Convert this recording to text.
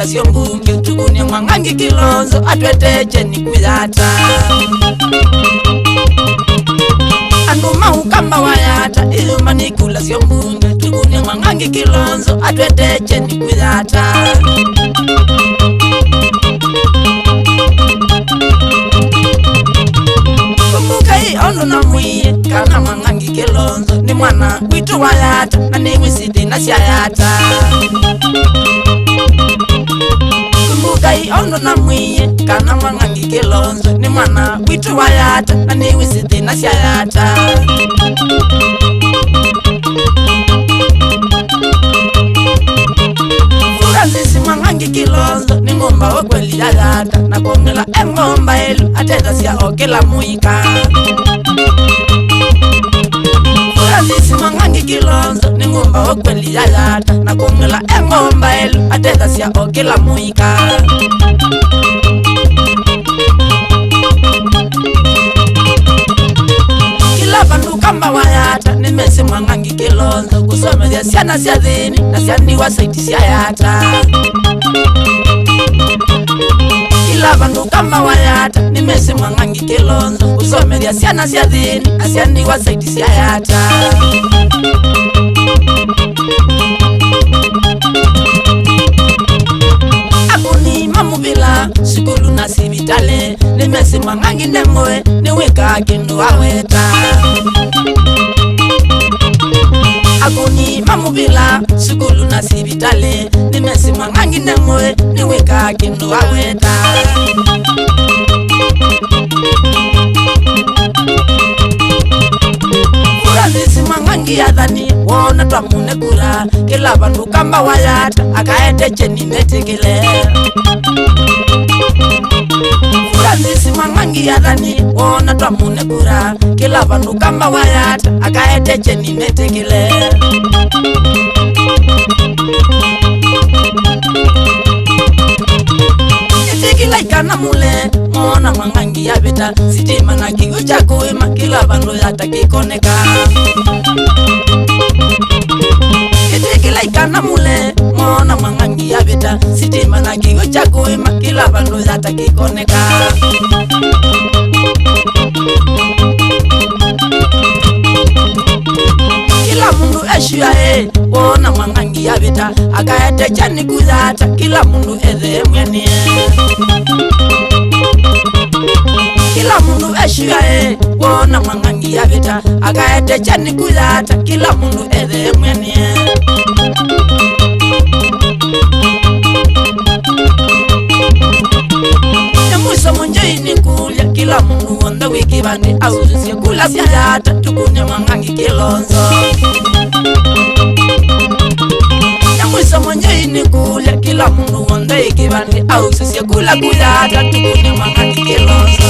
manikula sio mbunge tukune Mwangangi Kilonzo atweteche ni kuyata Anduma ukamba wayata iyo manikula sio mbunge tukune Mwangangi Kilonzo atweteche ni kuyata Ono na mwiye kana Mwangangi Kilonzo ni mwana witu wayata na ni wisiti na siayata Kumbukai ono na mwiye kana Mwangangi Kilonzo ni mwana witu wayata na ni wisiti na siayata Francis Mwangangi Kilonzo ni ngomba wakweli yayata na kongela ngomba elu ateza siya okela muika Francis Mwangangi Kilonzo ni ngomba wakweli yayata na kongela ngomba elu ateza siya okela muika Kila bandu kamba wayata ni Messi Mwangangi Kilonzo kusomezia siana siya dhini na siani wa saiti siya yata Kila bandu kamba wayata ni Messi Mwangangi Kilonzo kusomezia siana siya dhini na siani wa saiti siya yata Akuni mamubila sikulu na sibitale ni Messi Mwangangi nemoe ni wika kindu waweta Akuni mamubila sikulu na sibitale ni Messi Mwangangi nemoe ni wika kindu waweta Francis Mwangangi yadhani wona twamune kura kila bandu kamba wayata akaeteche ni netekele Francis Mwangangi yadhani wona twamune kura kila bandu kamba wayata akaeteche ni netekele Kila ikana mule mona Mwangangi yabita sitima na kigo cha kuima kila bandu yata kikoneka Kila ikana mule mona Mwangangi yabita sitima na kigo cha kuima kila bandu yata kikoneka Kila mundu eshuya wona Mwangangi yabita akaetecha ni kuyata kila mundu edhe mwene Kila mundu eshuya wona Mwangangi yabita akaetecha ni kuyata kila mundu edhe mwene Mwiso mwenjeini kulya kila mundu wonda wikibani auzusie kula siayata tukune Mwangangi Kilonzo Mwiso mwenjeini kulya kila mundu wonda wikibani auzusie kula kuyata tukune Mwangangi Kilonzo